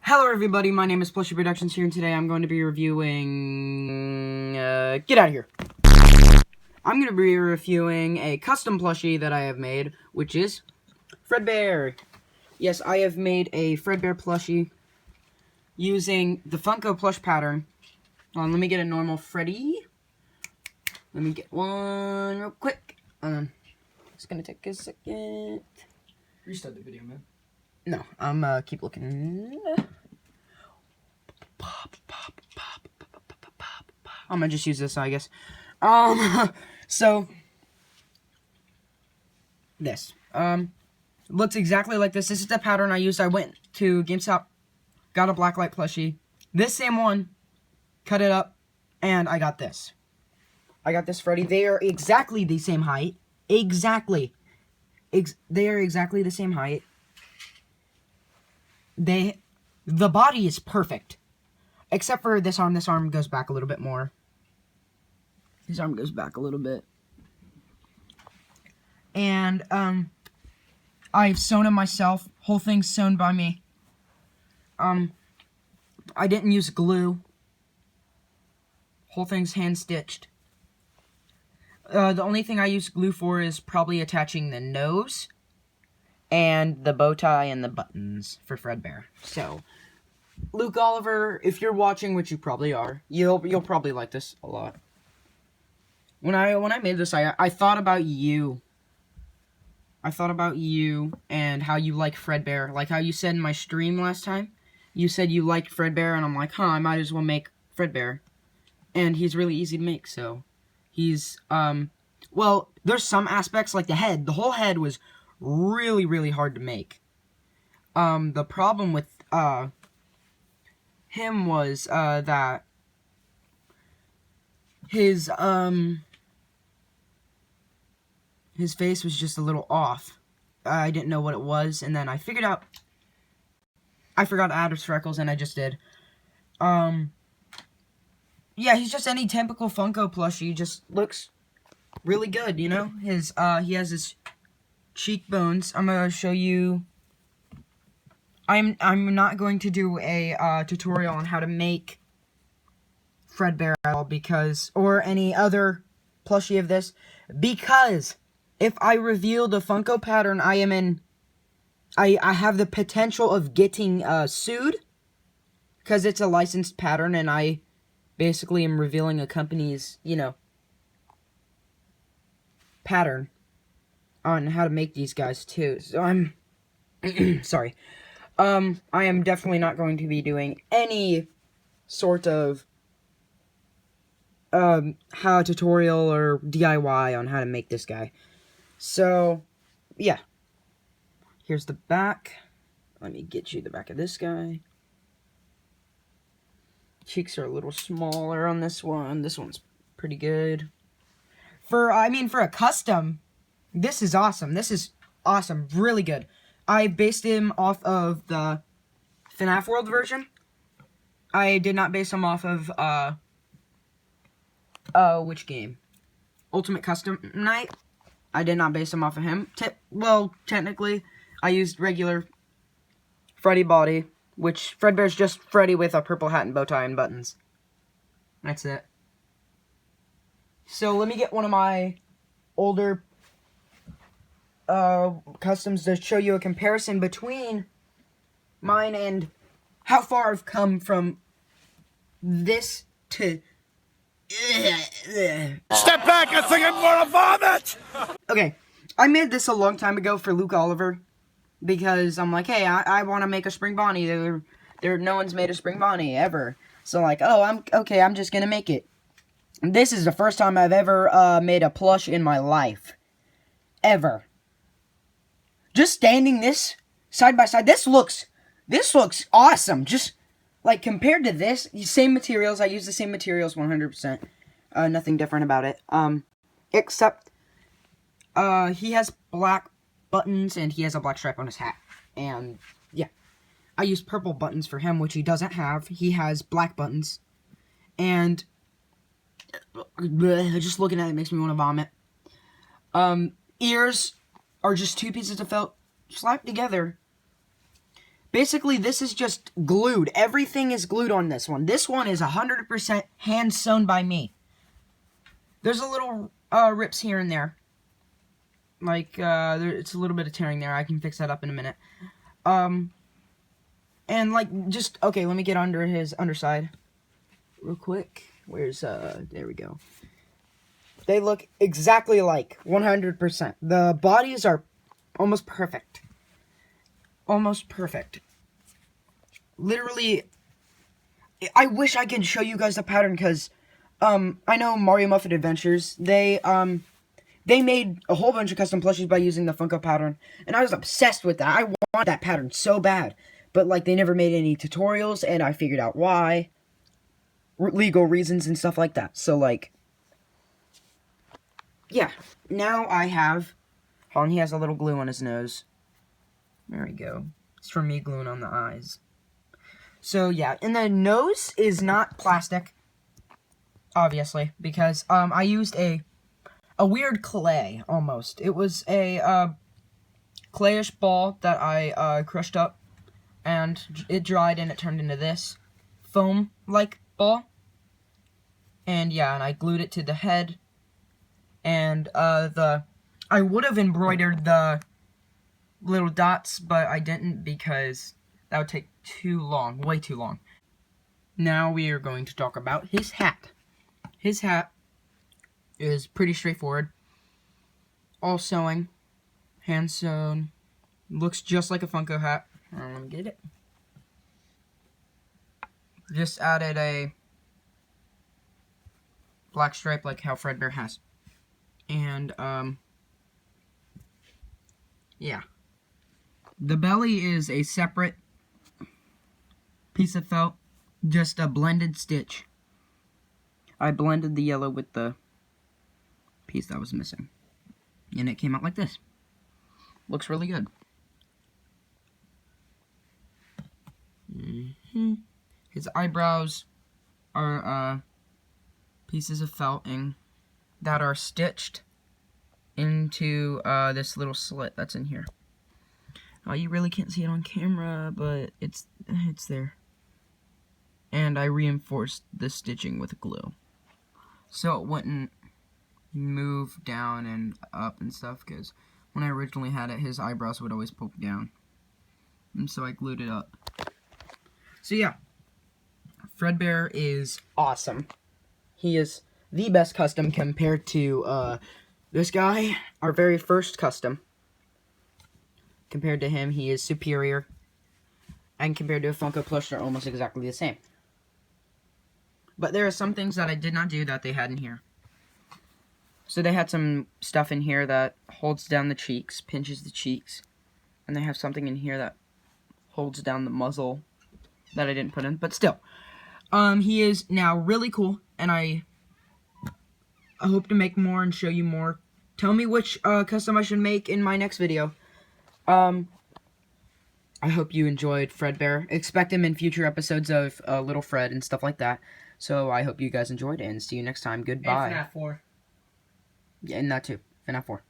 Hello everybody, my name is Plush Productions here, and today I'm going to be reviewing, get out of here. I'm going to be reviewing a custom plushie that I have made, which is Fredbear. Yes, I have made a Fredbear plushie using the Funko plush pattern. Hold on, let me get a normal Freddy. Let me get one real quick. It's going to take a second. Restart the video, man. No, I'm keep looking. I'm gonna just use this, I guess. So this looks exactly like this. This is the pattern I used. I went to GameStop, got a blacklight plushie, this same one, cut it up, and I got this. I got this Freddy. They are exactly the same height. Exactly. They are exactly the same height. The body is perfect. Except for this arm. This arm goes back a little bit more. His arm goes back a little bit. And, I've sewn him myself. Whole thing's sewn by me. I didn't use glue. Whole thing's hand-stitched. The only thing I use glue for is probably attaching the nose and the bow tie and the buttons for Fredbear. So, Luke Oliver, if you're watching, which you probably are, you'll probably like this a lot. When I made this, I thought about you. I thought about you and how you like Fredbear. Like how you said in my stream last time, you said you liked Fredbear, and I'm like, I might as well make Fredbear. And he's really easy to make, so he's well, there's some aspects like the head. The whole head was really, really hard to make. The problem with him was that his face was just a little off. I didn't know what it was, and then I figured out I forgot to add his freckles, and I just did. Yeah, he's just any typical Funko plushie. He just looks really good, you know? His he has his cheekbones. I'm gonna show you. I'm not going to do a tutorial on how to make Fredbear at all, because, or any other plushie of this, because if I reveal the Funko pattern, I have the potential of getting sued, because it's a licensed pattern, and I basically am revealing a company's, you know, pattern on how to make these guys too. So I'm sorry. I am definitely not going to be doing any sort of how tutorial or DIY on how to make this guy. So, yeah. Here's the back. Let me get you the back of this guy. Cheeks are a little smaller on this one. This one's pretty good. For a custom, this is awesome. This is awesome. Really good. I based him off of the FNAF World version. I did not base him off of, which game? Ultimate Custom Night. I did not base him off of him. Well, technically, I used regular Freddy body, which Fredbear's just Freddy with a purple hat and bow tie and buttons. That's it. So let me get one of my older customs to show you a comparison between mine and how far I've come from this to Step back, I think I'm gonna vomit! Okay, I made this a long time ago for Luke Oliver, because I'm like, hey, I want to make a Spring Bonnie. No one's made a Spring Bonnie ever. So like, oh, I'm just gonna make it. This is the first time I've ever made a plush in my life. Ever. Just standing this side by side, this looks awesome. Just like compared to this, same materials. I use the same materials 100%. Nothing different about it. Except he has black buttons and he has a black stripe on his hat. And yeah, I used purple buttons for him, which he doesn't have. He has black buttons. And just looking at it makes me want to vomit. Ears are just two pieces of felt slapped together. Basically, this is just glued. Everything is glued on this one. This one is 100% hand sewn by me. There's a little rips here and there. Like, it's a little bit of tearing there. I can fix that up in a minute. And, like, just, okay, let me get under his underside real quick. Where's, there we go. They look exactly alike, 100%. The bodies are almost perfect. Almost perfect. Literally, I wish I could show you guys the pattern, because, I know Mario Muffet Adventures, they made a whole bunch of custom plushies by using the Funko pattern, and I was obsessed with that. I wanted that pattern so bad, but, like, they never made any tutorials, and I figured out why. Legal reasons and stuff like that. So, like, yeah. Now I have, hold on, he has a little glue on his nose. There we go. It's from me gluing on the eyes. So, yeah, and the nose is not plastic, obviously, because, I used a weird clay, almost. It was a, clayish ball that I, crushed up, and it dried, and it turned into this foam-like ball. And, yeah, and I glued it to the head, and, I would have embroidered the little dots, but I didn't because that would take too long, way too long. Now we are going to talk about his hat. His hat is pretty straightforward. All sewing, hand sewn, looks just like a Funko hat. Let me get it. Just added a black stripe like how Fredbear has. And, yeah. The belly is a separate piece of felt, just a blended stitch. I blended the yellow with the piece that was missing. And it came out like this. Looks really good. His eyebrows are, pieces of felting that are stitched into, this little slit that's in here. You really can't see it on camera, but it's there. And I reinforced the stitching with glue, so it wouldn't move down and up and stuff, because when I originally had it, his eyebrows would always poke down. And so I glued it up. So yeah, Fredbear is awesome. He is the best custom compared to, this guy, our very first custom. Compared to him, he is superior. And compared to a Funko Plush, they're almost exactly the same. But there are some things that I did not do that they had in here. So they had some stuff in here that holds down the cheeks, pinches the cheeks. And they have something in here that holds down the muzzle that I didn't put in. But still, he is now really cool. And I hope to make more and show you more. Tell me which custom I should make in my next video. I hope you enjoyed Fredbear. Expect him in future episodes of Little Fred and stuff like that. So I hope you guys enjoyed, and see you next time. Goodbye. And FNAF 4. Yeah, and that too. FNAF 4.